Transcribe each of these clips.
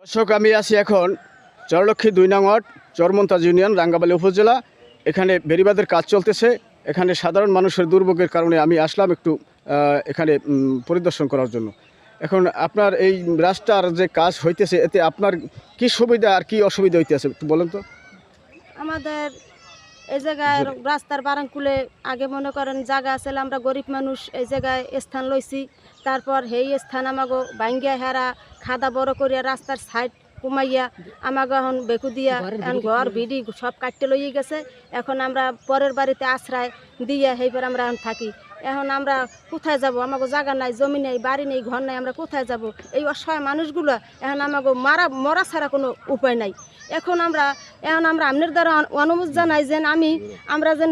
দর্শক, আমি আছি এখন চরলক্ষ্মী ২ নং ওয়ার্ড চরমন্তাজ ইউনিয়ন রাঙ্গাবালী উপজেলা। এখানে বেড়িবাঁধের কাজ চলতেছে। এখানে সাধারণ মানুষের দুর্ভোগের কারণে আমি আসলাম একটু এখানে পরিদর্শন করার জন্য। এখন আপনার এই রাস্তার যে কাজ হইতেছে, এতে আপনার কি সুবিধা আর কি অসুবিধা হইতেছে একটু বলেন তো। আমাদের এই জায়গায় রাস্তার বারাঙ্কুলে আগে মনে করেন জায়গা আছে, আমরা গরিব মানুষ এই জায়গায় স্থান লইছি। তারপর সেই স্থান আমাগো ভাঙ্গিয়া হেরা খাদা বড় করিয়া রাস্তার সাইড কমাইয়া আমাগো এখন বেকু দিয়া এখন ঘর ভিডি সব কাটতে লইয়ে গেছে। এখন আমরা পরের বাড়িতে আশ্রয় দিয়া সেইবার আমরা এখন থাকি। এখন আমরা কোথায় যাব? আমাগো জায়গা নাই, জমি নেই, বাড়ি নেই, ঘর নাই, আমরা কোথায় যাব? এই অসহায় মানুষগুলো এখন আমাগো মরা ছাড়া কোনো উপায় নাই। এখন আমরা আপনার দ্বারা অনুমোদন জানাই যে আমরা যেন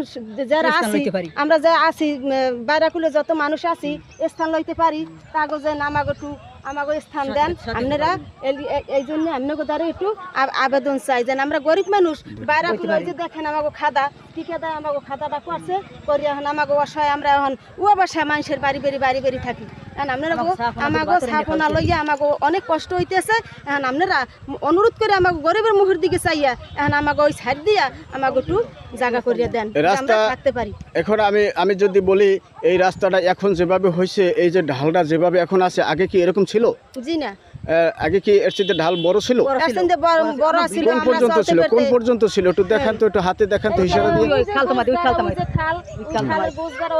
যারা আছি, আমরা যা আছি বাইরাকুলে যত মানুষ আছি স্থান লইতে পারি, তাগো যেন আমাগো স্থান দেন আপনারা। এই জন্য আপনাকে দ্বারা একটু আবেদন চাই যেন আমরা গরিব মানুষ বাইরাকুলে যে দেখেন আমাগো খাদা ঠিকাদার আমাগো খাদাটা করছে করি। এখন আমাগো অসহায় আমরা এখন বাসায় মানুষের বাড়ি বাড়ি থাকি। এখন আপনারা আমাগো স্থাপনা লইয়া আমাগো অনেক কষ্ট হইতেছে। এখন আপনারা অনুরোধ করে আমাগো গরিবের মুখের দিকে চাইয়া এখন আমাগো ওই সাইড দিয়া আমাগো একটু জায়গা করিয়া দেন, আমরা থাকতে পারি। এখন আমি যদি বলি এই রাস্তাটা এখন যেভাবে হয়েছে, এই যে ঢালটা যেভাবে এখন আছে, আগে কি এরকম ছিল? জি না, আগে কি এর চেয়ে ঢাল বড় ছিল? কোন পর্যন্ত ছিল একটু দেখান তো, একটু হাতে দেখান তো হিসাবে দিয়ে।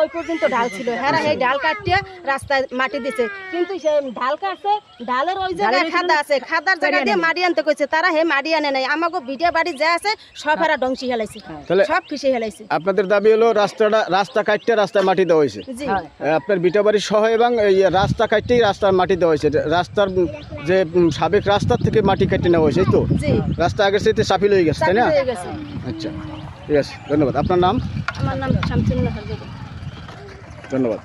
ওই পর্যন্ত ঢাল ছিল, হ্যাঁ এই ঢাল কাটিয়ে রাস্তায় মাটি দিছে। কিন্তু সেই ঢাল কাটছে, ঢালের ওই জায়গায় খাদা আছে, খাদার জায়গা দিয়ে মাটি আনতে কইছে, তারা হে মাটি আনে নাই। আমাকে ভিডিও বাড়ি যা আছে সব হারা ধ্বংসি হেলাইছে, সব খিসে হেলাইছে। আপনাদের দাবি হলো রাস্তা কাটতে রাস্তায় মাটি দেওয়া হয়েছে, আপনার ভিটা বাড়ি সহ, এবং এই রাস্তা কাটতেই রাস্তার মাটি দেওয়া হয়েছে। রাস্তার যে সাবেক রাস্তার থেকে মাটি কেটে নেওয়া হয়েছে, তো রাস্তা আগের সাথে সাফিল হয়ে গেছে, তাই না? আচ্ছা, ঠিক আছে, ধন্যবাদ। আপনার নাম? আমার নাম শামসুন্নাহার বেগম। ধন্যবাদ।